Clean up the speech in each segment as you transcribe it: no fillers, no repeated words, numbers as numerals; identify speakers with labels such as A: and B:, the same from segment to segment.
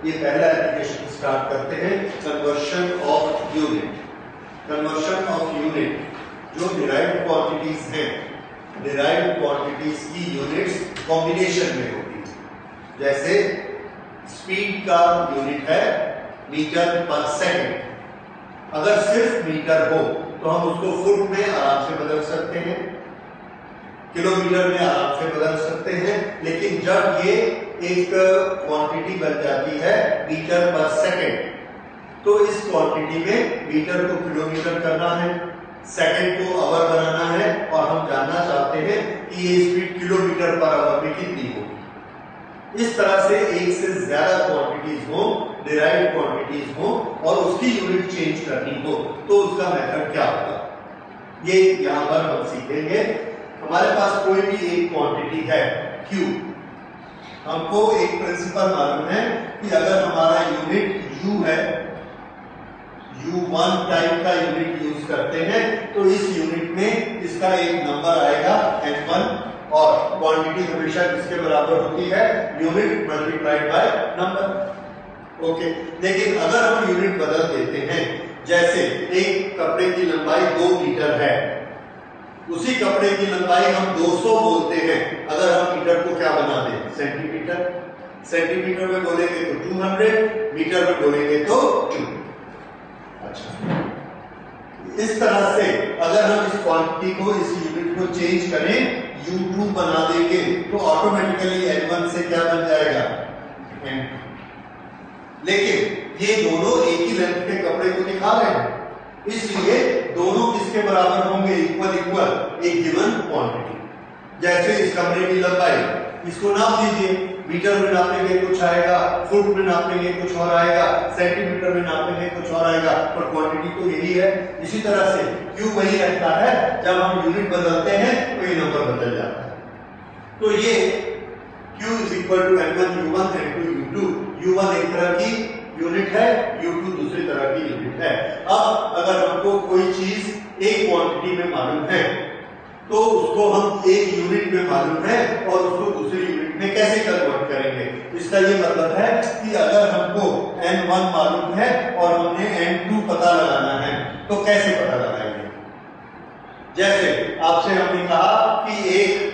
A: ये पहला application start करते हैं, conversion of unit. Conversion of unit, जो डिराइव्ड क्वांटिटीज हैं, डिराइव्ड क्वांटिटीज की यूनिट्स कॉम्बिनेशन में होती है। जैसे स्पीड का यूनिट है मीटर पर सेकंड, अगर सिर्फ मीटर हो तो हम उसको फुट में आराम से बदल सकते हैं, किलोमीटर में आराम से बदल सकते हैं। लेकिन जब ये एक क्वांटिटी बन जाती है मीटर पर सेकंड, तो इस क्वांटिटी में मीटर को किलोमीटर करना है, सेकंड को आवर बनाना है, और हम जानना चाहते हैं कि ये स्पीड किलोमीटर पर आवर में कितनी होगी। इस तरह से एक से ज्यादा क्वांटिटीज हो, डिराइव्ड क्वांटिटीज हो, और उसकी यूनिट चेंज करनी हो, तो उसका मेथड क्या होगा, ये यहां पर हम सीखेंगे। हमारे पास कोई भी एक क्वांटिटी है Q, हमको एक प्रिंसिपल मालूम है कि अगर हमारा यूनिट U है, U1 टाइप का यूनिट यूज करते हैं, तो इस यूनिट में इसका एक नंबर आएगा N1, और क्वांटिटी हमेशा किसके बराबर होती है, unit multiplied by number. Okay, लेकिन अगर हम यूनिट बदल देते हैं, जैसे एक कपड़े की लंबाई 2 मीटर है, उसी कपड़े की लंबाई हम 200 बोलते हैं, अगर हम मीटर को क्या बना दें, सेंटीमीटर। सेंटीमीटर में बोलेंगे तो 200, मीटर में बोलेंगे तो 2। अच्छा, इस तरह से अगर हम इस क्वांटिटी को, इस यूनिट को चेंज करें, U2 बना देंगे, तो ऑटोमेटिकली N1 से क्या बन जाएगा, N2। लेकिन ये दोनों एक ही लेंथ के कपड़े को दिखा रहे हैं, इसलिए दोनों किसके बराबर होंगे, इक्वल इक्वल, एक गिवन क्वांटिटी। जैसे इस कमरे की लंबाई, इसको नाप दीजिए, मीटर में नापेंगे कुछ आएगा, फुट में नापेंगे कुछ और आएगा, सेंटीमीटर में नापेंगे कुछ और आएगा, पर क्वांटिटी तो यही है। इसी तरह से Q वही रहता है, जब हम यूनिट बदलते हैं तो ये नंबर बदल जाता है। तो ये Q is equal to N1 U1 N2 U2। U1 एक तरह की यूनिट है, U2 दूसरी तरह की यूनिट है। अब अगर हमको कोई चीज एक क्वांटिटी में मालूम है, तो उसको हम एक यूनिट में मालूम है और उसको दूसरी यूनिट में कैसे कन्वर्ट करेंगे। इसका ये मतलब है कि अगर हमको N1 मालूम है और हमने N2 पता लगाना है, तो कैसे पता लगाएंगे। जैसे आपसे हमने कहा कि एक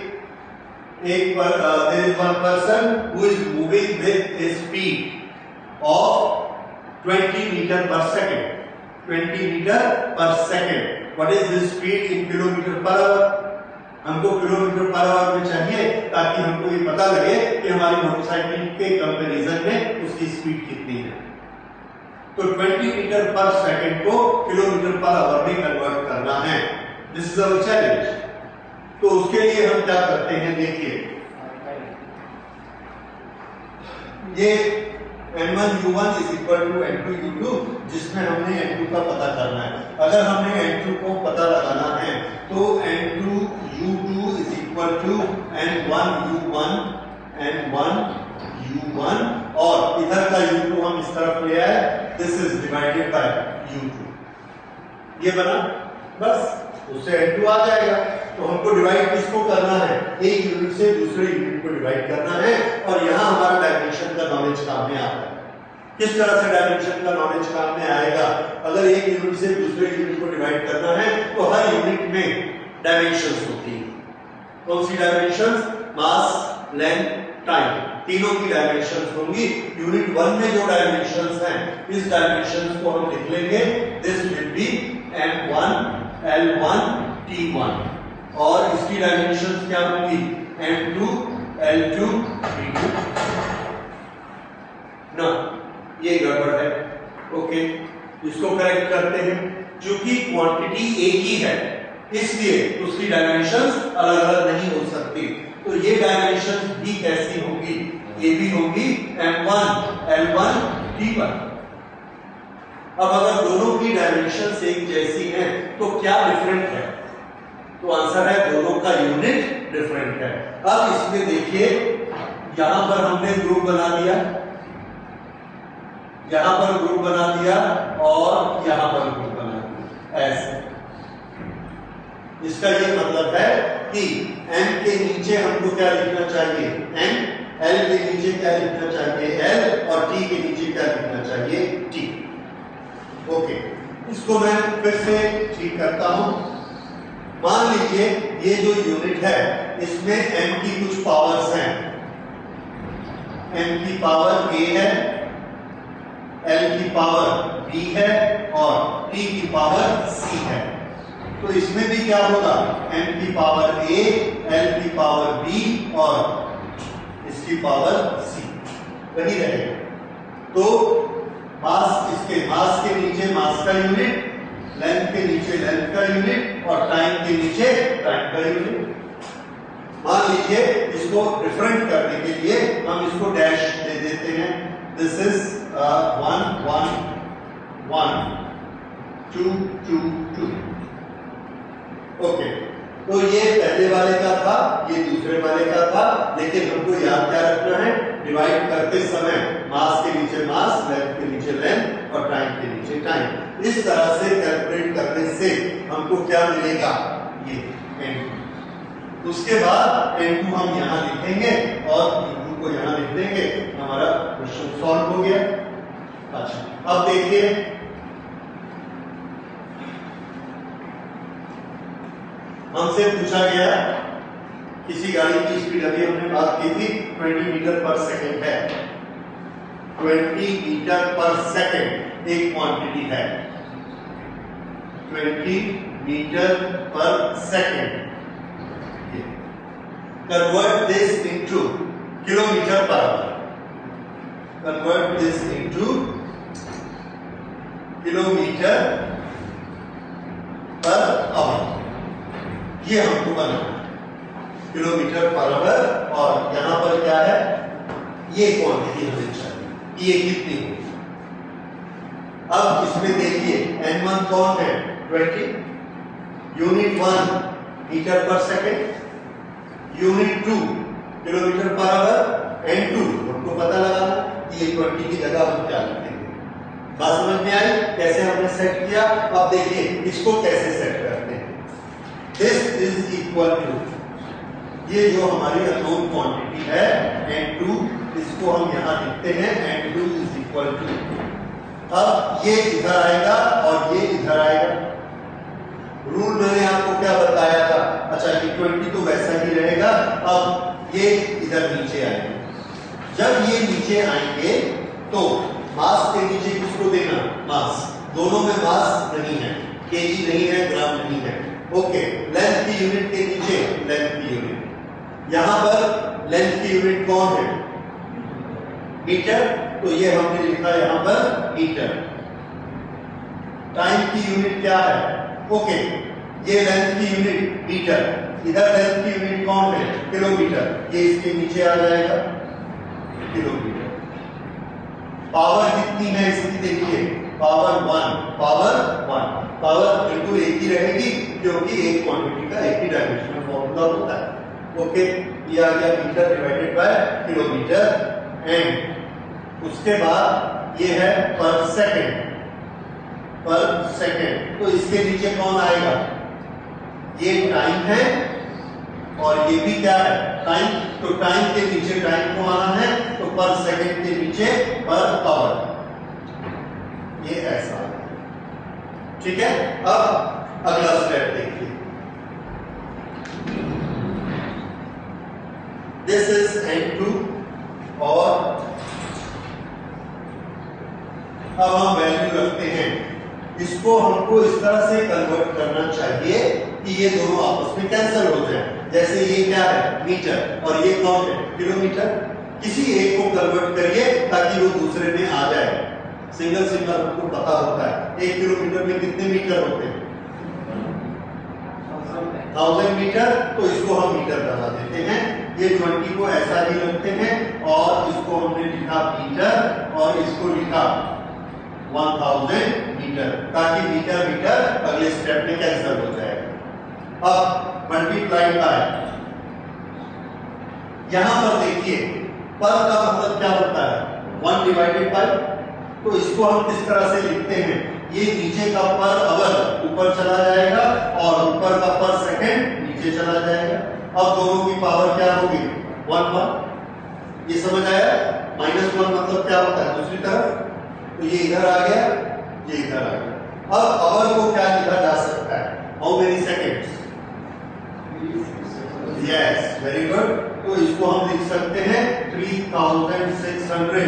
A: there is one person who is moving with a speed of 20 meter per second. 20 meter per second. What is this speed in kilometer per hour? हमको किलोमीटर पर आवर में चाहिए, ताकि हमको ये पता लगे कि हमारी मोटरसाइकिल के कंपैरिजन में उसकी स्पीड कितनी है। तो 20 मीटर पर सेकंड को किलोमीटर पर आवर में कन्वर्ट करना है। This is our challenge. तो उसके लिए हम क्या करते हैं, देखिए, ये N1 U1 is equal to N2 U2, जिसमें हमने N2 का पता करना है। अगर हमने N2 को पता लगाना है, तो N2 U2 is equal to N1 U1, और इधर का U2 हम इस तरफ ले आए, this is divided by U2। ये बना, बस उससे N2 आ जाएगा। तो हमको डिवाइड किसको करना है, एक यूनिट से दूसरे यूनिट को डिवाइड करना है, और यहां हमारा डायमेंशन का नॉलेज काम में आता है। किस तरह से डायमेंशन का नॉलेज काम में आएगा, अगर एक यूनिट से दूसरे यूनिट को डिवाइड करना है, तो हर यूनिट में डायमेंशंस होती है। कौन सी डायमेंशंस, मास, लेंथ, टाइम, तीनों की डायमेंशंस होंगी। यूनिट 1 में जो डायमेंशंस हैं, इस डायमेंशंस को हम लिख लेंगे, this will be M1 L1 T1, और इसकी डायमेंशंस क्या होंगी, M2 L2 T2 ना, ये गड़बड़ है। ओके, इसको करेक्ट करते हैं। क्योंकि क्वांटिटी एक ही है, इसलिए उसकी डायमेंशंस अलग अलग नहीं हो सकती। तो ये डायमेंशंस भी कैसी होंगी, ये भी होंगी M1 L1 T1। अब अगर दोनों की डायमेंशंस एक जैसी हैं, तो क्या डिफरेंट है, तो आंसर है दोनों का यूनिट डिफरेंट है। अब इसमें देखिए, यहां पर हमने ग्रुप बना दिया, यहां पर ग्रुप बना दिया, और यहां पर ग्रुप बना दिया, ऐसे। इसका ये मतलब है कि n के नीचे हमको क्या लिखना चाहिए, n एल के नीचे क्या लिखना चाहिए, एल, और टी के नीचे क्या लिखना चाहिए, टी। ओके, इसको मैं फिर से ठीक करता हूं। मान लीजिए ये जो यूनिट है इसमें m की कुछ पावर्स हैं, m की पावर a है, l की पावर b है और t की पावर c है। तो इसमें भी क्या होगा, m की पावर a, l की पावर b और इसकी पावर c वही रहेगा। तो मास, इसके मास के नीचे मास का यूनिट, लेंथ के नीचे लेंथ का यूनिट और टाइम के नीचे टाइम का यूनिट। मान लीजिए इसको डिफरेंट करने के लिए हम इसको डैश दे देते हैं। This is 1 1 1 2 2 2। ओके, तो ये पहले वाले का था, ये दूसरे वाले का था, लेकिन हमको याद क्या रखना है, डिवाइड करते समय मास के नीचे मास, लेंथ के नीचे लेंथ और टाइम के नीचे टाइम। इस तरह से कैलकुलेट करने से हमको क्या मिलेगा, ये n2। उसके बाद n2 हम यहाँ लिखेंगे और n2 को यहाँ लिख देंगे, हमारा क्वेश्चन सॉल्व हो गया। अच्छा, अब देखिए हमसे पूछा गया, किसी गाड़ी की स्पीड, अभी हमने बात की थी 20 मीटर पर सेकंड है। 20 मीटर पर सेकंड एक क्वांटिटी है, 20 मीटर पर second. Convert this into kilometre पर our, convert this into kilometre पर आवर, ये हमको बनाना है, किलोमीटर पर आवर। और यहां पर क्या है, ये क्वांटिटी हमें चाहिए, ये कितनी होगी। अब इसमें देखिए n1 कौन है, 20, यूनिट 1 मीटर पर सेकेंड, यूनिट 2 किलोमीटर पर आवर, n2 हमको पता लगाना, ये 20 की जगह हम क्या लिखेंगे। बात समझ में आई कैसे हमने सेट किया। अब देखिए इसको कैसे सेट करते हैं। दिस इज इक्वल टू, ये जो हमारी अननोन क्वांटिटी है n2, इसको हम यहां लिखते हैं n2 इज इक्वल टू, अब ये इधर आएगा और ये इधर आएगा। रूल मैंने आपको क्या बताया था, अच्छा ये 20 तो वैसा ही रहेगा, अब ये इधर नीचे आएंगे। जब ये नीचे आएंगे तो मास के नीचे किसको देना, मास, दोनों में मास नहीं है, केजी नहीं है, ग्राम नहीं है। ओके, लेंथ की यूनिट के नीचे लेंथ की यूनिट, यहां पर लेंथ की यूनिट कौन है, मीटर, तो ये हमने लिखा यहां पर मीटर। टाइम की यूनिट क्या है, ओके, ये लेंथ की यूनिट मीटर, इधर लेंथ की यूनिट कौन है, किलोमीटर, ये इसके नीचे आ जाएगा किलोमीटर। पावर कितनी है इसकी, देखिए पावर 1, पावर बिल्कुल एक ही रहेगी क्योंकि एक क्वांटिटी का एक ही डायमेंशनल फॉर्मूला होता है। ओके, ये आ गया metre divided by kilometre. And उसके बाद ये है पर सेकंड, तो इसके नीचे कौन आएगा, ये टाइम है और ये भी क्या है, टाइम, तो टाइम के नीचे टाइम को आना है, तो पर सेकंड के नीचे पर आवर, ये ऐसा। ठीक है, अब अगला स्टेप देखिए। दिस इज n2 और अब हम वैल्यू रखते हैं, इसको हमको इस तरह से कन्वर्ट करना चाहिए कि ये दोनों आपस में कैंसिल हो जाए। जैसे ये क्या है, मीटर, और ये कौन है, किलोमीटर। किसी एक को कन्वर्ट करिए ताकि वो दूसरे में आ जाए। सिंगल हमको पता होता है 1 किलोमीटर में कितने मीटर होते हैं, 1000 मीटर, तो इसको हम मीटर बना देते हैं। ये 20 को ऐसा ही रखते हैं और इसको हमने लिखा मीटर और इसको लिखा 1000 मीटर, ताकि मीटर मीटर अगले स्टेप में कैंसिल हो जाएगा। अब मल्टीप्लाई बाय, यहां पर देखिए पर का मतलब क्या होता है, 1 डिवाइडेड बाय, तो इसको हम किस तरह से लिखते हैं, ये नीचे का पर आवर ऊपर चला जाएगा और ऊपर का पर सेकंड नीचे चला जाएगा। अब दोनों की पावर क्या होगी, 1 1, ये समझ आया? -1 मतलब क्या होता है दूसरी तरफ, तो ये इधर आ गया, ये इधर आ गया। अब आवर को क्या लिखा जा सकता है? How many seconds? Yes, very good. तो इसको हम लिख सकते हैं 3600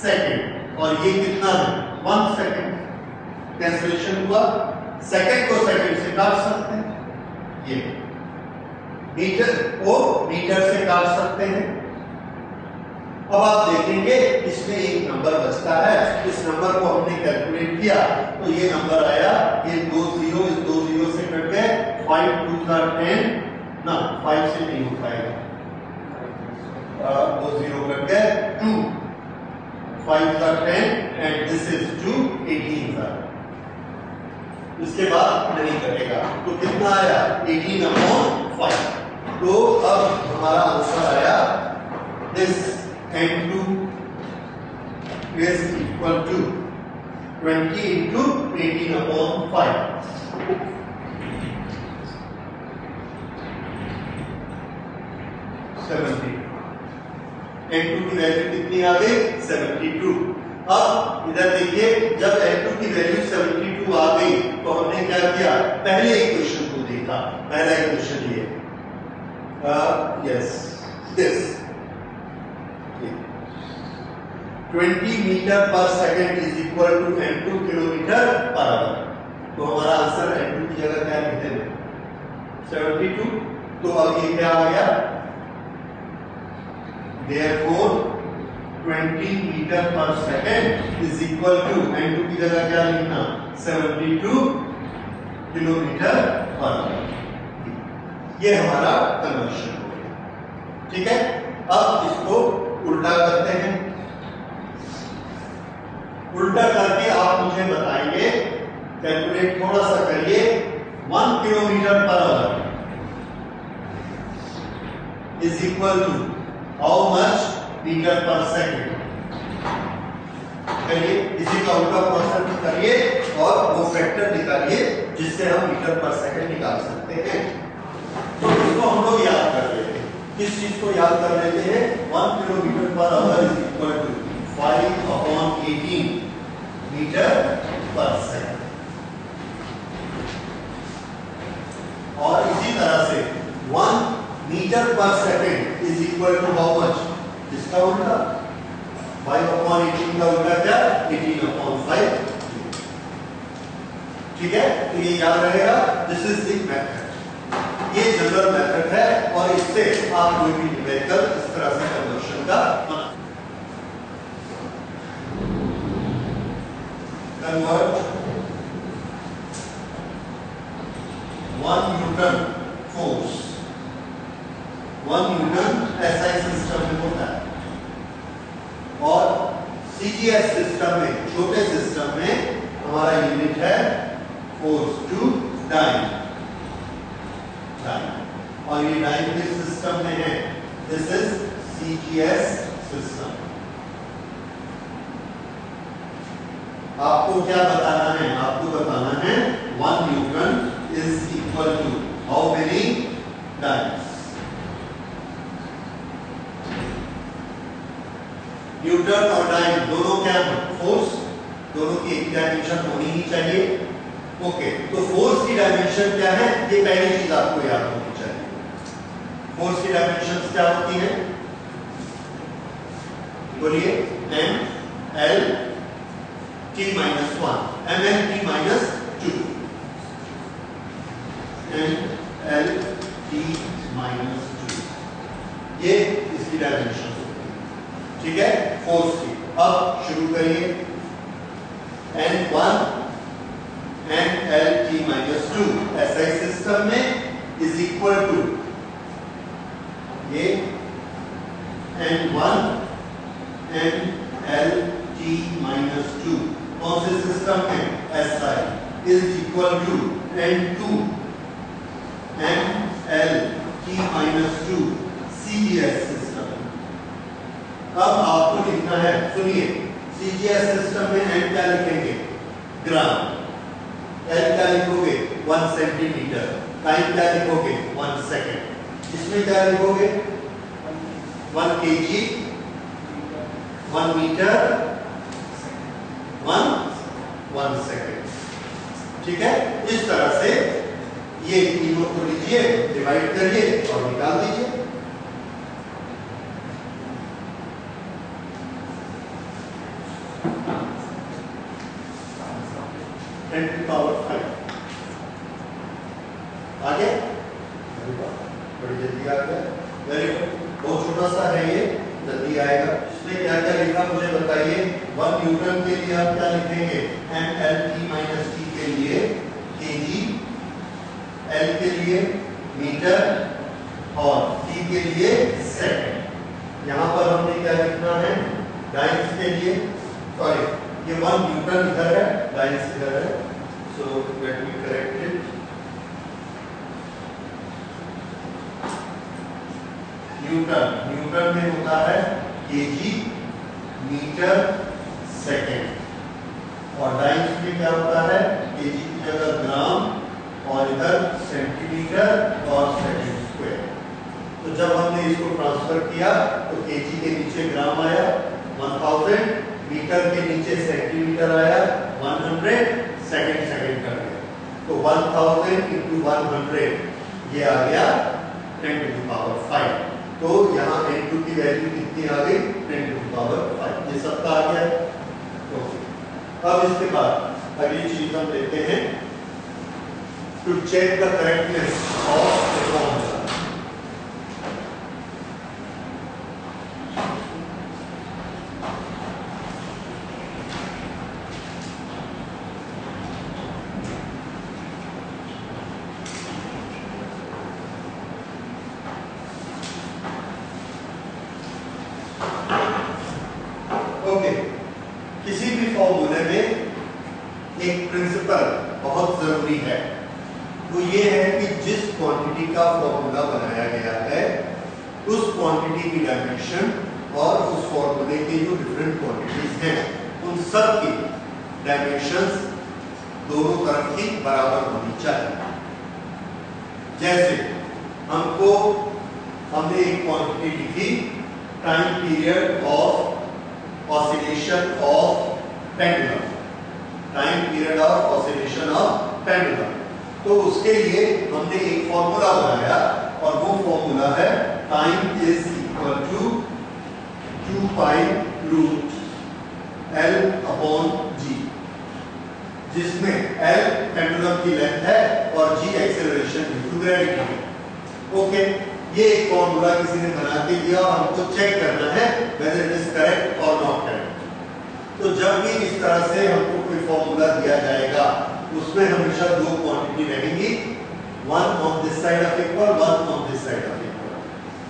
A: सेकेंड, और ये कितना है? 1 सेकेंड। कैंसिलेशन हुआ, सेकेंड को सेकेंड से काट सकते हैं, ये मीटर को मीटर से काट सकते हैं। अब आप देखेंगे इसमें एक नंबर बचता है, इस नंबर को हमने कैलकुलेट किया तो ये नंबर आया, ये 2 जीरो इस 2 जीरो से कट गए, 5 2 10 ना 5 से नहीं हो पाएगा, 2 जीरो कट गए, 2 5 10 एंड दिस इज 2 18 इसके बाद नहीं कटेगा, तो कितना आया? 18/5। तो अब हमारा आंसर आया this N2 is equal to 20 into 18/5। 70। N2 की वैल्यू कितनी आ गई? 72। अब इधर देखिए, जब N2 की वैल्यू 72 आ गई तो हमने क्या किया? पहले इक्वेशन को देखा। पहला इक्वेशन ये यस दिस 20 मीटर पर second is equal to N2 kilometre पर आवर। तो हमारा आंसर N2 की जगह क्या लिखते हैं? 72। तो अब ये क्या आ गया? Therefore 20 मीटर पर second is equal to N2 की जगह क्या लिखना? 72 किलोमीटर पर आवर। ये हमारा कन्वर्शन हो गया। ठीक है, अब इसको उल्टा करते हैं। उल्टा करके आप मुझे बताएंगे, कैलकुलेट थोड़ा सा करिए। 1 किलोमीटर पर hour is equal to how much metre पर सेकेंड। करिए, इसी का उल्टा प्रोसेस करिए और वो फैक्टर निकालिए जिससे हम मीटर पर सेकेंड निकाल सकते हैं। तो इसको हम लोग याद कर लेते हैं। किस चीज को याद कर लेते हैं? 1 किलोमीटर पर hour is equal to 5/18 metre पर सेकेंड। और इसी तरह से 1 मीटर पर second is equal to how much? इसका उल्टा 5/18 का उल्टा क्या? 18/5। ठीक है, तो ये याद रहेगा। दिस इज द मेथड, ये जनरल मेथड है और इससे आप कोई भी न्यूमेरिकल इस तरह से कन्वर्शन का convert 1 Newton force, 1 Newton SI system में होता है और CGS सिस्टम में, छोटे सिस्टम में हमारा यूनिट है फोर्स टू डाइन। और ये डाइन किस सिस्टम में है? This is CGS system. आपको क्या बताना है? आपको बताना है 1 newton is equal to how many dynes? Newton और डाइन दोनों क्या है? फोर्स। दोनों की एक डायमेंशन होनी ही चाहिए। ओके, तो फोर्स की डायमेंशन क्या है? ये पहली चीज आपको याद होनी चाहिए। फोर्स की डायमेंशन क्या होती है? बोलिए। M L T minus 1, ML T minus 2, ML T minus 2, ये इसकी डायमेंशन होती है। ठीक है, फोर्स की। अब शुरू करिए। N1 ML T minus 2 SI system में इज इक्वल टू ये N1 ML T minus 2 कौन से सिस्टम में? SI is equal to N2 ML T minus 2 CGS system. अब आपको लिखना है, सुनिए, CGS सिस्टम में N क्या लिखेंगे? ग्राम। L क्या लिखोगे? 1 सेंटीमीटर। टाइम क्या लिखोगे? 1 सेकेंड। इसमें क्या लिखोगे? 1 kg 1 मीटर 1 सेकेंड। ठीक है, इस तरह से ये तीनों को लीजिए, डिवाइड करिए और निकाल दीजिए। टेन टू पावर 5 आ गया, बड़ी जल्दी आ गया। वेरी गुड, बहुत छोटा सा है ये, जल्दी आएगा। इसमें क्या क्या लिखा मुझे बताइए। 1 न्यूटन के लिए आप क्या लिखेंगे, mLT माइनस टी के लिए kg, L के लिए मीटर और T के लिए सेकंड। यहाँ पर हमने क्या लिखना है, डाइंस के लिए, सॉरी ये 1 न्यूटन इधर है, डाइंस इधर है, so let me correct it. Newton में होता है केजी मीटर सेकेंड और डाइंस में क्या होता है, केजी की जगह ग्राम और इधर सेंटीमीटर और सेकेंड स्क्वायर। तो जब हमने इसको ट्रांसफर किया तो केजी के नीचे ग्राम आया 1000, मीटर के नीचे सेंटीमीटर आया 100, सेकेंड कर गया। तो 1000 into 100 ये आ गया 10 to the power 5। तो यहाँ n2 की वैल्यू कितनी आ गई, 10 to the power 5। ये सबका आ गया। ओके, अब इसके बाद अगली चीज हम लेते हैं, to check the correctness of the formula. किसी भी फॉर्मूले में एक प्रिंसिपल बहुत जरूरी है, वो ये है कि जिस क्वांटिटी का फॉर्मूला बनाया गया है उस क्वांटिटी की डायमेंशन और उस फॉर्मूले के जो डिफरेंट क्वांटिटीज हैं उन सब की डायमेंशंस दोनों तरफ की बराबर होनी चाहिए। जैसे हमने एक क्वांटिटी लिखी, time period of oscillation of pendulum, time period of oscillation of pendulum. तो उसके लिए हमने एक फॉर्मूला बनाया और वो फॉर्मूला है time is equal to 2 pi root L upon G, जिसमें L पेंडुलम की लेंथ है और G acceleration due to gravity. Okay, ये एक फॉर्मूला किसी ने बना के दिया और हमको चेक करना है whether it is correct or not correct। तो जब भी इस तरह से हमको कोई फॉर्मूला दिया जाएगा उसमें हमेशा दो क्वांटिटी रहेंगी, one on this side of equal, one on this side of equal.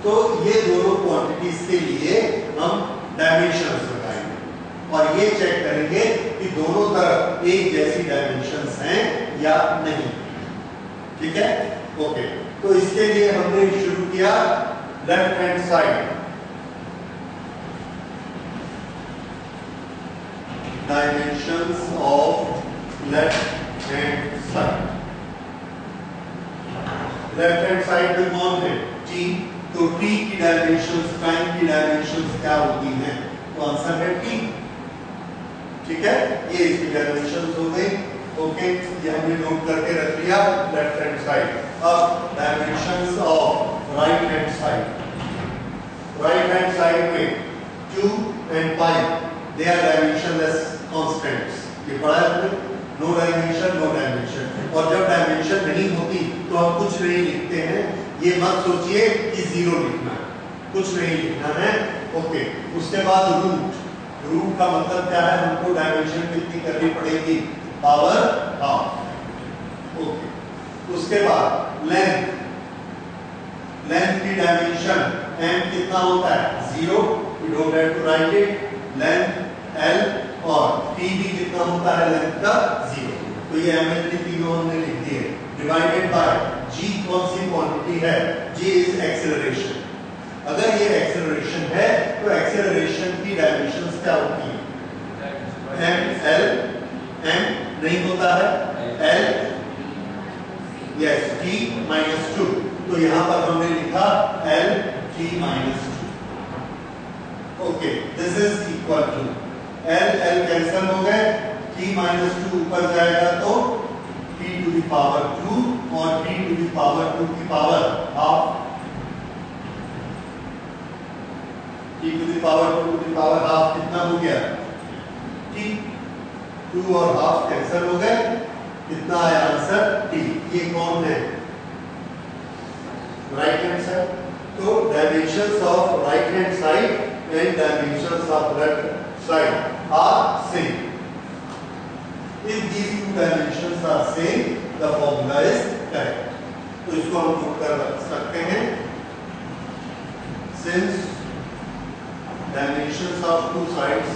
A: तो ये दोनों क्वांटिटीज के लिए हम डायमेंशंस लगाएंगे और ये चेक करेंगे कि दोनों तरफ एक जैसी डायमेंशंस हैं या नहीं। ठीक है, ओके। तो इसके लिए हमने शुरू किया left hand side, dimensions of left hand side. Left hand side में कौन है, टी। तो टी की डायमेंशंस, टाइम की डायमेंशंस क्या होती हैं, तो आंसर है टी। ठीक है, ये इसकी डायमेंशंस हो गई। ओके, ये हमने नोट करके रख लिया लेफ्ट हैंड साइड। अब dimensions of right hand side. Right hand side में 2 and pi they are dimensionless constants. ये पढ़ा है आपने, नो डायमेंशन नो डायमेंशन। और जब डायमेंशन नहीं होती तो हम कुछ नहीं लिखते हैं। ये मत सोचिए कि जीरो लिखना है, कुछ नहीं लिखना है। ओके, उसके बाद रूट। रूट का मतलब क्या है, हमको डायमेंशन कितनी करनी पड़ेगी, पावर हाफ। ओके, उसके बाद लेंथ। लेंथ की डायमेंशन m कितना होता है, 0, we don't have to write it. Length l और t भी कितना होता है लेंथ का, 0। तो ये ml तीनों हमने लिख दिए। डिवाइडेड बाय g कौन सी क्वांटिटी है, g इज एक्सेलरेशन। अगर ये एक्सेलरेशन है तो एक्सेलरेशन की डायमेंशंस क्या होती है, m l, m नहीं होता है, l यस t माइनस 2। तो यहां पर हमने लिखा l t minus 2। Okay, this is equal to L L cancel हो गए, t माइनस 2 ऊपर जाएगा तो t टू द पावर 2 और t टू द पावर 2 की power half, t to the power 2 to the power half कितना हो गया, t 2 और हाफ कैंसिल हो गए, कितना आया आंसर t। ये कौन है, राइट हैंड साइड। तो dimensions of right hand side and dimensions of left side are same. If these two dimensions are same, the formula is correct. तो इसको हम प्रूव कर सकते हैं, since dimensions of two sides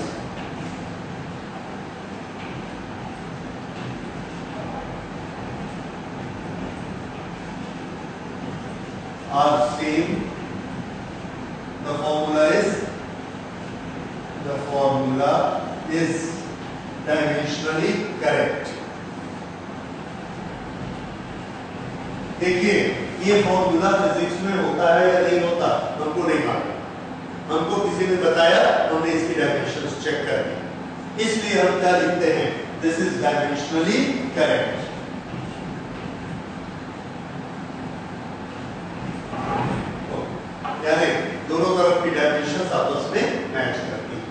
A: are same, the formula is dimensionally correct. देखिए ये formula physics में होता है या नहीं होता, हमको नहीं मालूम, हमको किसी ने बताया, हमने इसकी डायमेंशंस चेक कर दी, इसलिए हम क्या लिखते हैं, दिस इज डायमेंशनली करेक्ट। यानी दोनों तरफ की डायमेंशंस आपस में मैच करती है,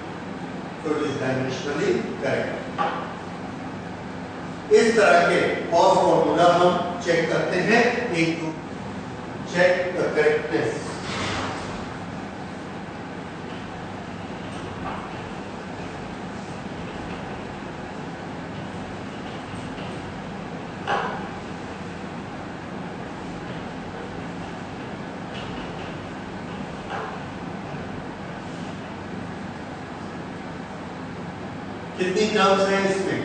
A: तो इट इज डायमेंशनली करेक्ट। इस तरह के और फॉर्मूला हम चेक करते हैं, एक टू चेक द करेक्टनेस। कितनी टर्म्स हैं इसमें,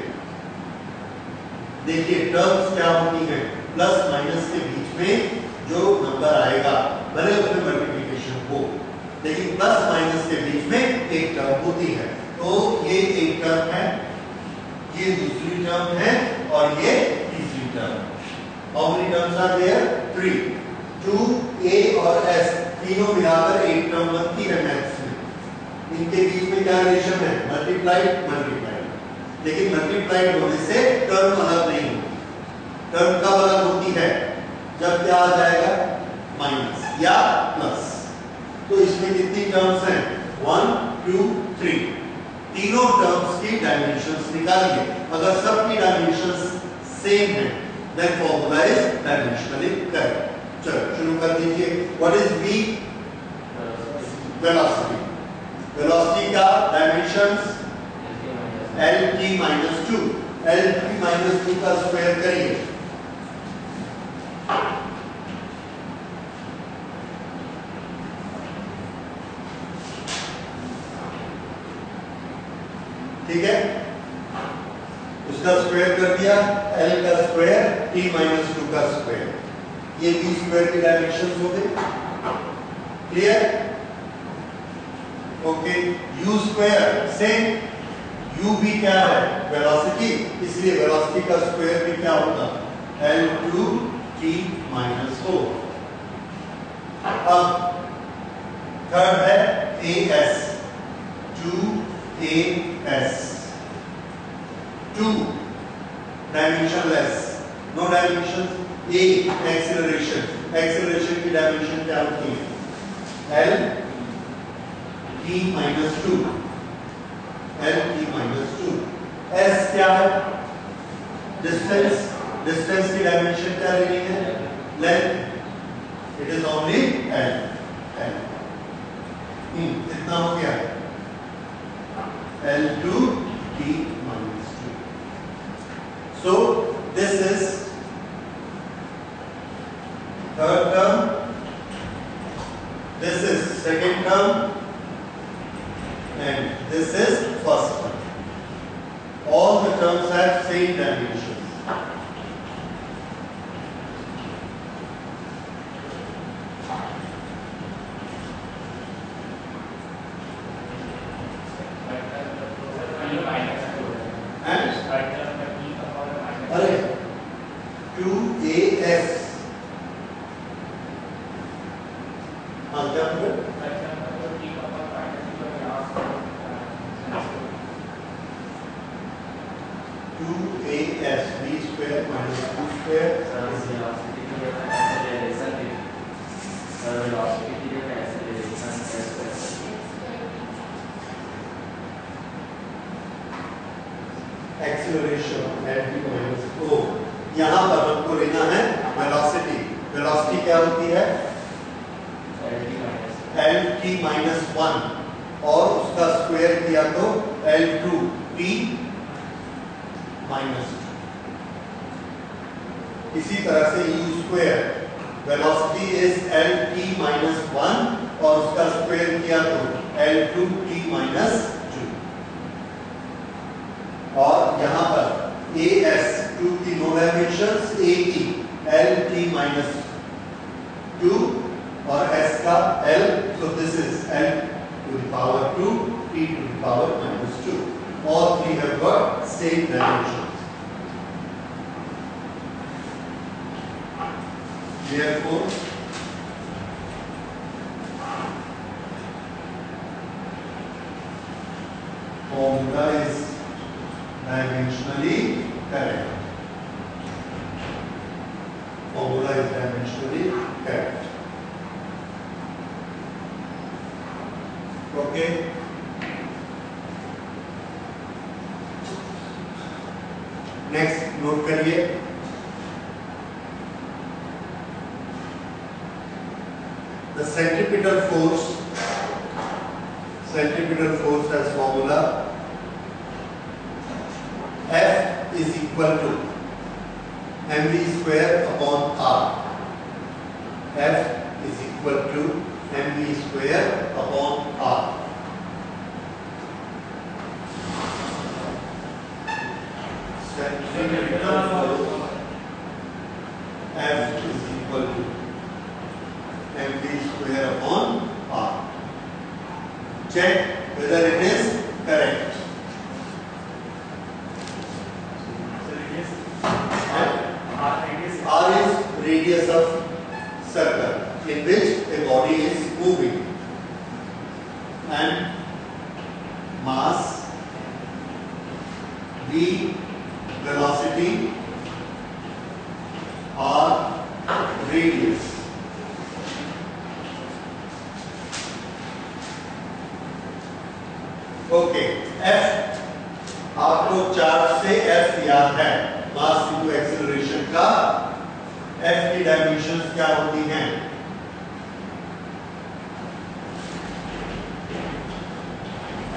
A: देखिए टर्म्स क्या होती है, प्लस माइनस के बीच में जो नंबर आएगा भले उसमें मल्टीप्लिकेशन हो, लेकिन प्लस माइनस के बीच में एक टर्म होती है। तो ये एक टर्म है, ये दूसरी टर्म है और ये तीसरी term. How many terms are there, 3, 2a और s तीनों मिलाकर एक टर्म बनती है मैथ्स में। इनके बीच में क्या रिलेशन है, मल्टीप्लाइड मल्टीप्लाइड, लेकिन मल्टीप्लाइड होने से टर्म अलग नहीं होती। टर्म कब अलग होती है, जब क्या आ जाएगा, माइनस या प्लस। तो इसमें कितनी टर्म्स हैं, 1 2 3, तीनों टर्म्स की डायमेंशंस निकालिए। अगर सबकी डायमेंशंस सेम है then formula is dimensionally correct. चलो शुरू कर दीजिए। What is v, velocity. Velocity का dimensions lt minus 2, lt minus 2 का स्क्वायर करिए, ठीक है, उसका स्क्वायर कर दिया, l का स्क्वायर t minus 2 का स्क्वायर, ये v स्क्वायर की डायमेंशंस हो गए, clear, okay. u square same, u भी क्या है, वेलोसिटी, इसलिए वेलोसिटी का स्क्वायर भी क्या होगा, L2 t minus 4। अब थर्ड है as, 2as, 2 dimensionless, no dimension, a acceleration, acceleration की डायमेंशन क्या होती है, L t minus 2, L t minus 2। S क्या है, डिस्टेंस, डिस्टेंस की डायमेंशन क्या लेनी है, length, it is only L, L। कितना हो गया, L2 t minus 2। So this is third term, this is second term, and this is first term. All the terms have same dimensions. अरे 2as, हाँ क्या होगा, 2as v square minus 2 square
B: velocity की जगह acceleration भी sir velocity की जगह acceleration
A: acceleration at v minus o। यहाँ पर हमको लेना है वेलोसिटी। वेलोसिटी क्या होती है? lt माइनस 1 और उसका स्क्वायर किया तो L2t माइनस 2। इसी तरह से u square velocity is lt minus 1 और उसका स्क्वायर किया तो L2t माइनस 2। और यहां पर as 2 की नो डायमेंशंस, a की lt माइनस 2 और s का l, so this is l to the power 2 t to the power minus 2. All three have got same dimensions. Therefore formula is dimensionally correct. Formula is dimensionally correct. Okay. Next note करिए, the centripetal force as formula F is equal to mv square upon r. F is equal to mv square upon r. Centripetal force F is equal to mv square upon r. Check whether it is correct. R is radius of circle in which a body is moving, and mass, v velocity, r radius. Okay, F आपको charge से F याद है, mass into acceleration का। F की dimensions क्या होती हैं?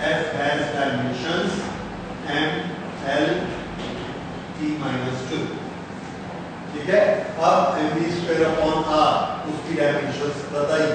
A: F has dimensions m, l, t minus 2। ठीक है, अब mv square upon r उसकी डायमेंशंस बताइए।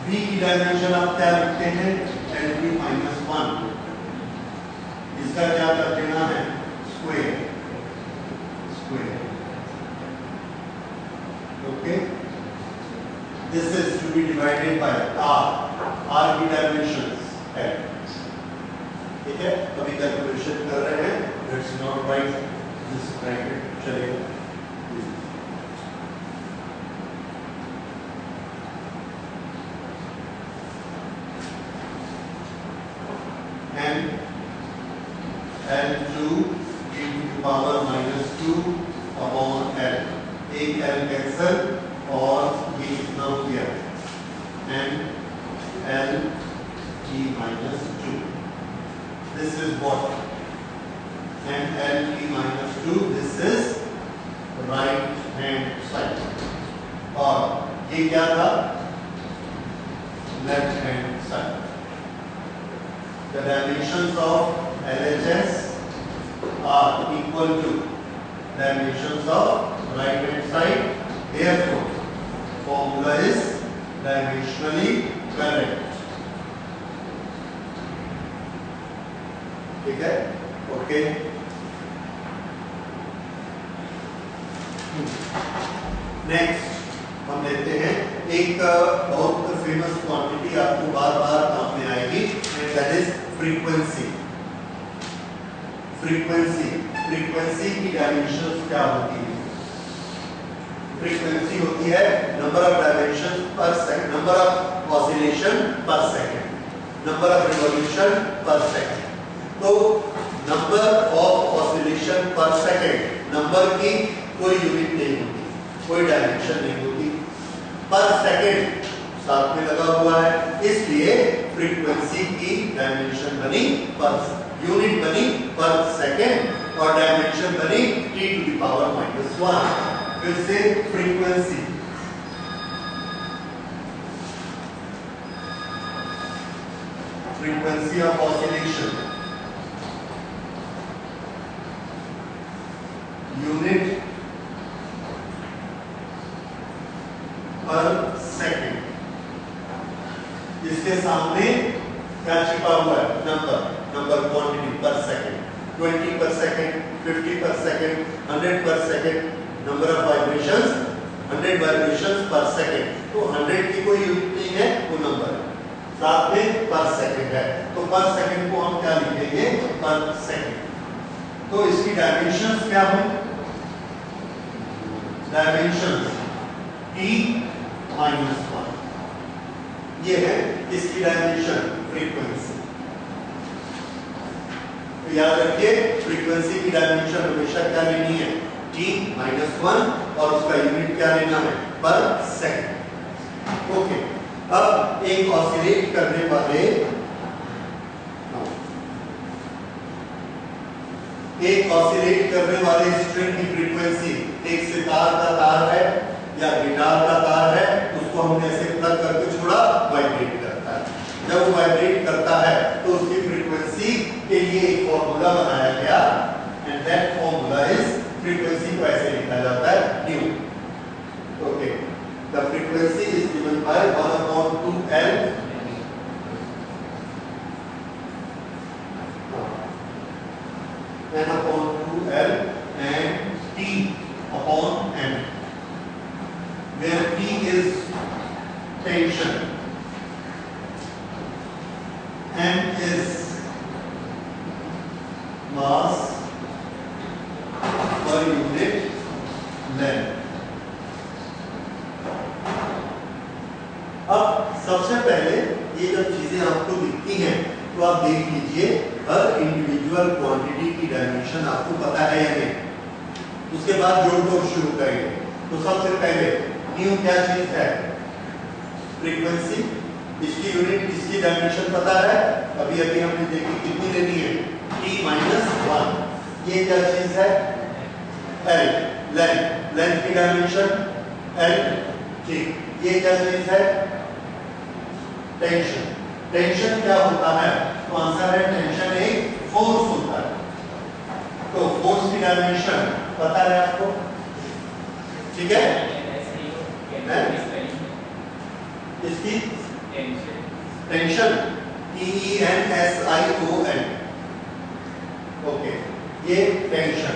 A: v की डायमेंशन आप क्या लिखते हैं? L2 minus 1। इसका क्या कर देना है? Square. Okay, this is to be divided by r। r की डायमेंशंस है, ठीक है। अभी कैलकुलेशन कर रहे हैं, let's not write this bracket, चलेगा। L2 e to the power minus 2 upon L। एक L कैंसल और ये कितना हो गया? n L e minus 2। This is what? n L e minus 2। This is right hand side। और ये क्या था? Left hand side। The dimensions of LHS are equal to dimensions of right hand side. Therefore, formula is dimensionally correct. ठीक है, okay. Next हम लेते हैं एक बहुत फेमस क्वांटिटी, आपको बार बार काम में आएगी, and that is frequency. Frequency की डायमेंशंस क्या होती है? फ्रीक्वेंसी होती है नंबर ऑफ डायमेंशन पर सेकंड, नंबर ऑफ ऑसिलेशन पर सेकंड, नंबर ऑफ रिवॉल्यूशन पर सेकंड। तो नंबर ऑफ ऑसिलेशन पर सेकंड, नंबर की कोई यूनिट नहीं होती, कोई डायमेंशन नहीं होती, पर सेकंड साथ में लगा हुआ है, इसलिए फ्रीक्वेंसी की डायमेंशन बनी पर, यूनिट बनी पर सेकंड, और डायमेंशन बनी t⁻⁻1। फिर से frequency, frequency of oscillation, unit पर सेकंड, इसके सामने क्या छिपा हुआ है? नंबर क्वांटिटी पर सेकंड, 20 पर सेकंड, 50 पर सेकंड, 100 पर second, number of vibrations 100 vibrations पर सेकंड। तो 100 की कोई यूनिट नहीं है, वो नंबर है, साथ में पर सेकंड है, तो पर सेकंड को हम क्या लिखेंगे? पर सेकंड। तो इसकी डायमेंशंस क्या होंगे? डायमेंशंस t-1, ये है इसकी डायमेंशन फ्रीक्वेंसी। तो याद रखिए फ्रीक्वेंसी की डायमेंशन हमेशा क्या लेनी है? t-1, और उसका यूनिट क्या लेना है? पर सेकंड। ओके, अब एक ऑसिलेट करने वाले, एक ऑसिलेट करने वाले स्ट्रिंग की फ्रीक्वेंसी, एक सितार का तार है या गिटार का तार है, उसको हमने ऐसे प्लग करके छोड़ा, वाइब्रेट करता है। जब वो वाइब्रेट करता है तो उसकी फ्रीक्वेंसी के लिए एक फॉर्मूला बनाया गया, and that formula is, frequency को ऐसे लिखा जाता है new. Okay, the frequency is given by 1/2L n/2L and T/M, where T is tension, M is mass per unit length। अब सबसे पहले ये जब चीजें आपको दिखती हैं तो आप देख लीजिए हर इंडिविजुअल क्वांटिटी की डायमेंशन आपको पता है या नहीं। उसके बाद जोड़ तोड़ शुरू करेंगे। तो सबसे पहले न्यू क्या चीज है? फ्रीक्वेंसी, इसकी यूनिट, इसकी डायमेंशन पता है, अभी अभी हमने देखी कितनी लेनी है? t-1। ये क्या चीज है? L, लेंथ, लेंथ की डायमेंशन L, ठीक। ये क्या चीज है? टेंशन। टेंशन क्या होता है? तो आंसर है टेंशन एक फोर्स होता है। तो फोर्स की डायमेंशन पता है आपको, ठीक है? इसकी टेंशन TENSION, ओके, ये टेंशन।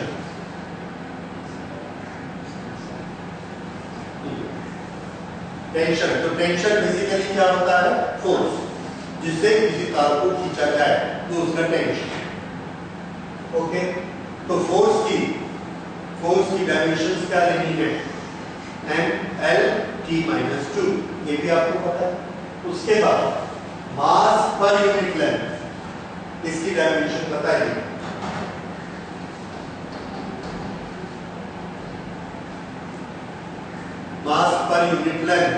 A: टेंशन, तो टेंशन बेसिकली क्या होता है? फोर्स, जिससे किसी तार को खींचा जाए तो उसका टेंशन। ओके, तो फोर्स की डायमेंशंस क्या लेनी है? L/T-2, ये भी आपको पता है। उसके बाद मास पर यूनिट लेंथ, इसकी डायमेंशन बताइए। मास पर यूनिट लेंथ,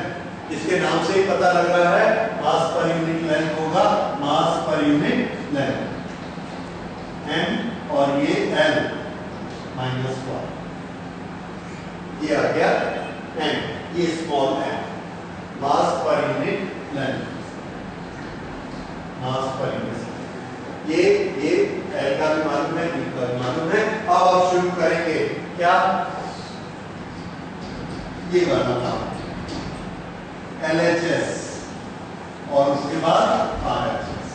A: इसके नाम से ही पता लग रहा है मास पर यूनिट लेंथ होगा मास पर यूनिट लेंथ, m, और ये L-1, ये आ गया m, ये स्मॉल m, मास पर यूनिट लेंथ, मास पर यूनिट। ये L का भी मालूम है, B का भी मालूम है। अब आप शुरू करेंगे क्या? ये वाला नाम LHS और उसके बाद RHS।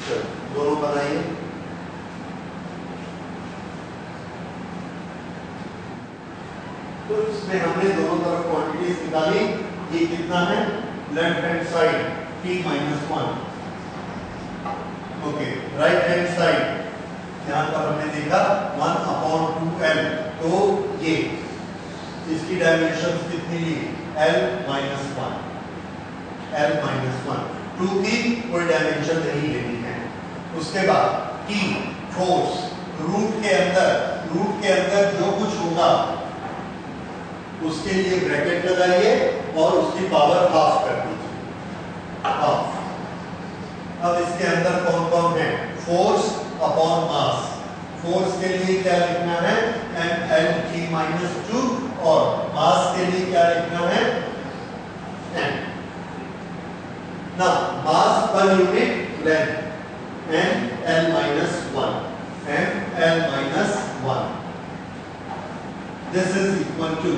A: चलो दोनों बनाइए। तो इसमें हमने दोनों तरफ क्वांटिटीज निकाली। ये कितना है left hand side t-1, okay right hand side यहाँ पर हमने देखा 1/2l, तो ये इसकी डायमेंशन कितनी ली l-1, l-1, 2 की कोई डायमेंशन नहीं लेनी है। उसके बाद t फोर्स, रूट के अंदर जो कुछ होगा उसके लिए ब्रैकेट लगाइए और उसकी पावर हाफ कर दीजिए, हाफ। अब इसके अंदर कौन कौन है, फोर्स अपॉन मास। फोर्स के लिए क्या लिखना है mlt-2 और मास के लिए क्या लिखना है m। ना mass per unit length ml-1, ml-1, this is equal to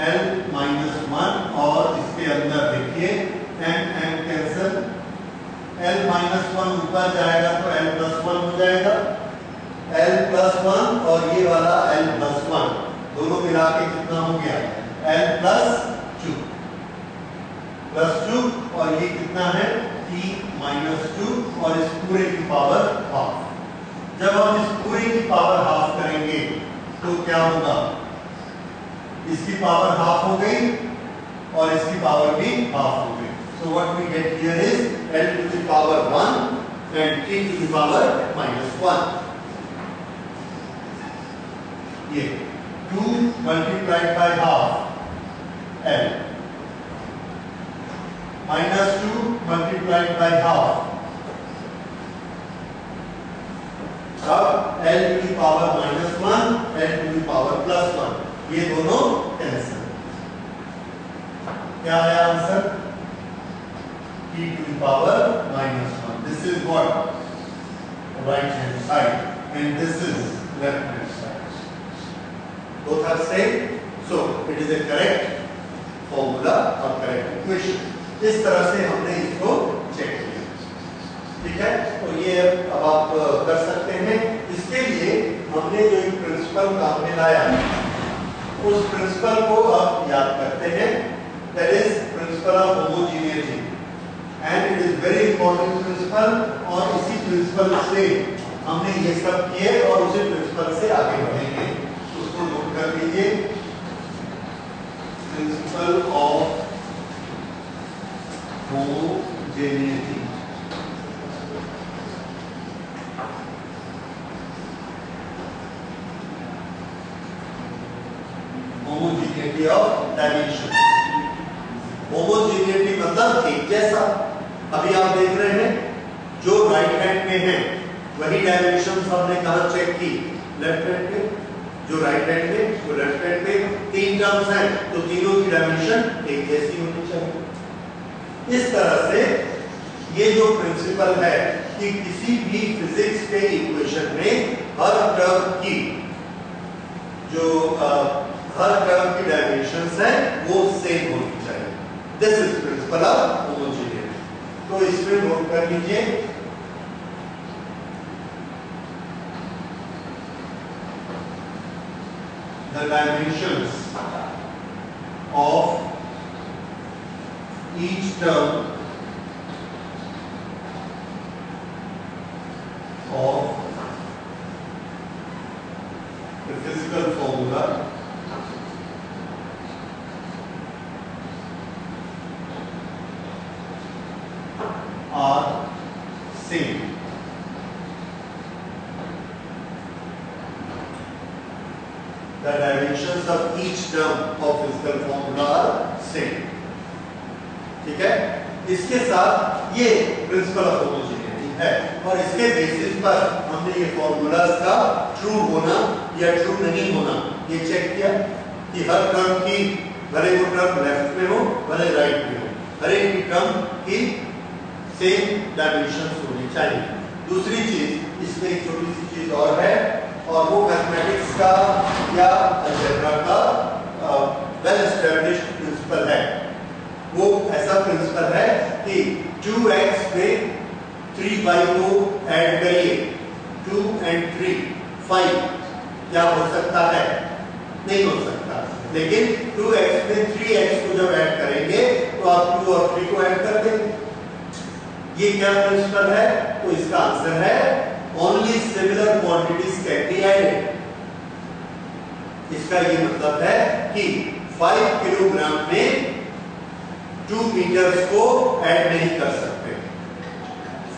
A: l-1 और इसके अंदर देखिए m कैंसिल, l-1 ऊपर जाएगा तो l+1 हो जाएगा, l+1 और ये वाला l+1 दोनों मिला के कितना हो गया l+2, +2 और ये कितना है t-2 और इस पूरे की पावर हाफ। जब हम इस पूरे की पावर हाफ करेंगे तो क्या होगा, इसकी पावर हाफ हो गई और इसकी पावर भी हाफ हो गई। So what we get here is l⁻1 and t⁻−1। ये 2 multiplied by half l, -2 multiplied by half, अब l⁻−1 l⁻+1 ये दोनों कैंसिल, क्या है answer t⁻−1। This is what right hand side and this is left hand side, both are same, so it is a correct formula or correct equation। इस तरह से हमने इसको चेक किया, ठीक है। तो ये अब आप कर सकते हैं। इसके लिए हमने जो एक प्रिंसिपल काम में लाया उस प्रिंसिपल को आप याद करते हैं, that is principle of homogeneity and it is very important principle. और इसी प्रिंसिपल से हमने ये सब किए और उसी प्रिंसिपल से आगे बढ़ेंगे, उसको नोट कर लीजिए। Principle of homogeneity, homogeneity of dimension. Homogeneity मतलब एक जैसा। अभी आप देख रहे हैं जो राइट हैंड में है वही डायमेंशंस हमने कहां चेक की, लेफ्ट हैंड पे। जो राइट हैंड में वो लेफ्ट हैंड पे। तीन टर्म्स हैं तो तीनों की डायमेंशन एक जैसी होनी चाहिए। इस तरह से ये जो प्रिंसिपल है कि किसी भी फिजिक्स के इक्वेशन में हर टर्म की जो हर टर्म की डायमेंशंस है वो सेम होनी चाहिए। This is principle of homogeneity. तो इसमें नोट कर लीजिए, the dimensions of each term of the physical formula are same. The dimensions of each term of physical formula are same. ठीक है। इसके साथ ये प्रिंसिपल ऑफ होमोजेनिटी है और इसके बेसिस पर हमने ये फॉर्मूलाज का ट्रू होना या ट्रू नहीं होना ये चेक किया कि हर टर्म की, भले वो टर्म लेफ्ट में हो भले राइट में हो, हर एक की टर्म की सेम डायमेंशंस होनी चाहिए। दूसरी चीज इसमें एक छोटी सी चीज और है और वो मैथमेटिक्स का या अलजेब्रा का वेल एस्टैब्लिश्ड प्रिंसिपल है। वो ऐसा प्रिंसिपल है कि 2x पे 3y को ऐड करिए, 2 and 3 5, क्या हो सकता है? नहीं हो सकता। लेकिन 2x में 3x को जब ऐड करेंगे तो आप 2 और 3 को ऐड कर देंगे। ये क्या प्रिंसिपल है? तो इसका आंसर है only similar quantities can be added. इसका ये मतलब है कि 5 किलोग्राम में 2 मीटर्स को ऐड नहीं कर सकते,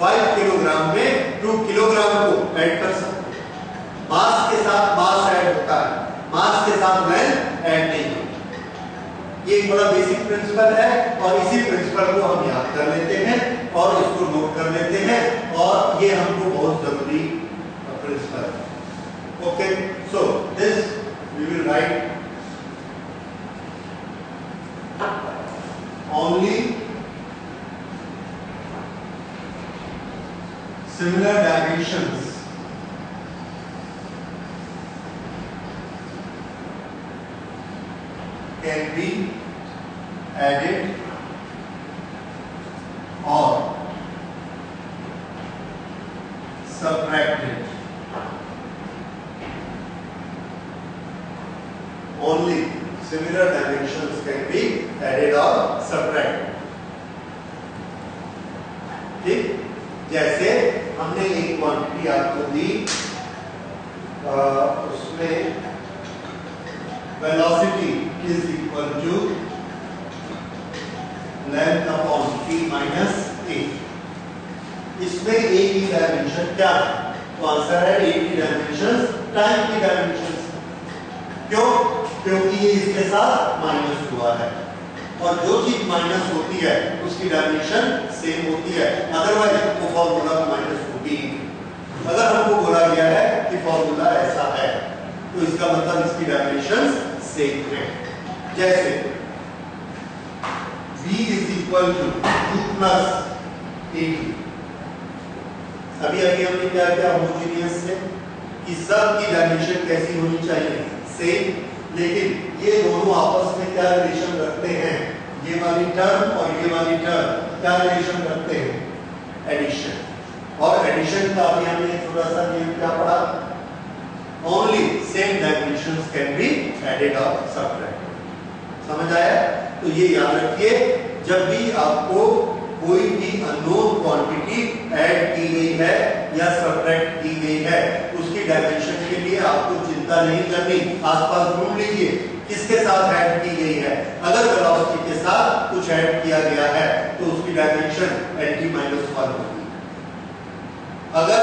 A: 5 किलोग्राम में 2 किलोग्राम को ऐड कर सकते। मास के साथ मास ऐड होता है, मास के साथ लेंथ ऐड नहीं होती। ये एक बड़ा बेसिक प्रिंसिपल है और इसी प्रिंसिपल को हम याद कर लेते हैं और इसको नोट कर लेते हैं और ये हमको बहुत जरूरी प्रिंसिपल है। Okay, so this we will write only similar dimensions can be added or subtracted. Only similar dimensions can be added or subtracted. ठीक, जैसे हमने एक क्वांटिटी आपको दी, उसमें velocity is equal to length upon t minus a। इसमें a की dimension क्या है? तो आंसर है a की डायमेंशन टाइम की डायमेंशन। क्यों? क्योंकि ये इसके साथ माइनस हुआ है और जो चीज माइनस होती है उसकी डायमेंशन सेम होती है, अदरवाइज वो फॉर्मूला माइनस होगी। अगर हमको बोला गया है कि फॉर्मूला ऐसा है तो इसका मतलब इसकी डायमेंशन सेम है। जैसे v is equal to 2 plus 80। अभी हमने क्या किया होमोजेनियस से कि सब की डायमेंशन कैसी होनी चाहिए? सेम। लेकिन ये दोनों आपस में क्या रिलेशन रखते हैं? ये वाली टर्म और ये वाली टर्म क्या रिलेशन रखते हैं? एडिशन। और एडिशन का अभी हमने थोड़ा सा नियम क्या पढ़ा? Only same dimensions can be added और सबट्रैक्टेड। समझ आया? तो ये याद रखिए, जब भी आपको कोई भी अननोन क्वांटिटी ऐड की गई है या सबट्रैक्ट की गई है, उसकी डायमेंशन के लिए आपको चिंता नहीं करनी। आसपास ढूंढ लीजिए किसके साथ ऐड की गई है। अगर वेलोसिटी के साथ कुछ ऐड किया गया है तो उसकी डायमेंशन nt-1 होगी। अगर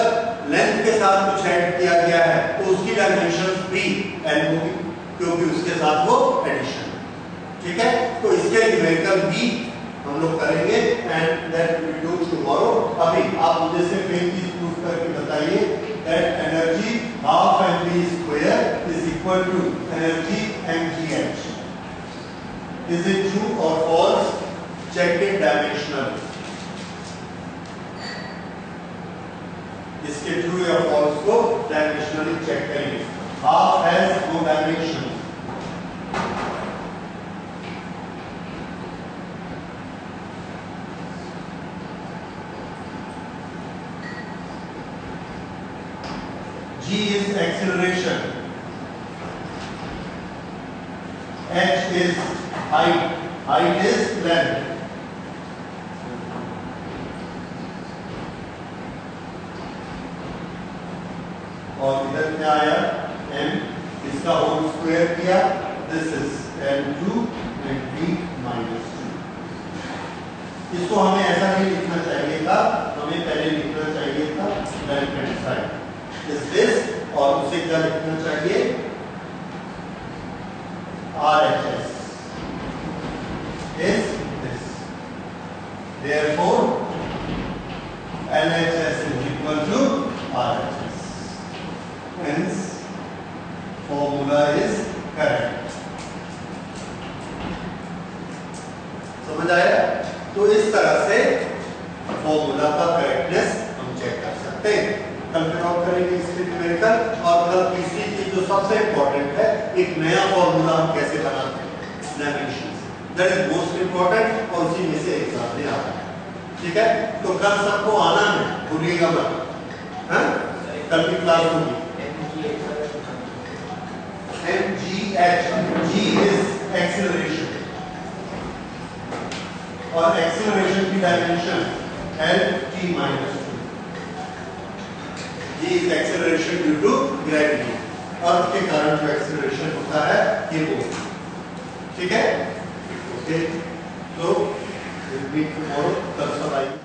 A: लेंथ के साथ कुछ ऐड किया गया है तो उसकी डायमेंशन भी n होगी, क्योंकि उसके साथ वो एडिशन। ठीक है, तो इसके न्यूमेरिकल भी हम लोग करेंगे and that we do tomorrow. अभी आप मुझे सिर्फ एक चीज प्रूव करके बताइए that energy half mv square is equal to energy mgh। Is it true और फॉल्स? Check it dimensional. इसके ट्रू या फॉल्स को डायमेंशनली चेक करेंगे। Half has no dimension. G is acceleration, H is height, height is length, और इधर क्या आया? m, इसका होल स्क्वायर किया, this is m2 and b minus 2। इसको हमें ऐसा नहीं लिखना चाहिए था, हमें पहले लिखना चाहिए था left hand side is this, और उसे क्या लिखना चाहिए? RHS is this। Therefore LHS is equal to RHS, hence formula is correct। समझ आया? तो इस तरह से फॉर्मूला का करेक्टनेस हम चेक कर सकते हैं। कल फिर और करेंगे इसके न्यूमेरिकल, और कल तीसरी चीज जो सबसे इंपॉर्टेंट है, एक नया फॉर्मूला हम कैसे बनाते हैं dimensions, that is most important और उसी में से एग्जाम में आता है। ठीक है, तो कल सबको आना है, भूलिएगा मत। हाँ, कल की क्लास होगी mgh, g is और एक्सेलरेशन की डायमेंशन Lt minus 2. ये is acceleration due to gravity और उसके कारण जो एक्सेलरेशन होता है ये वो, ठीक है? ओके, तो विल मीट टुमारो, तब सब आइए।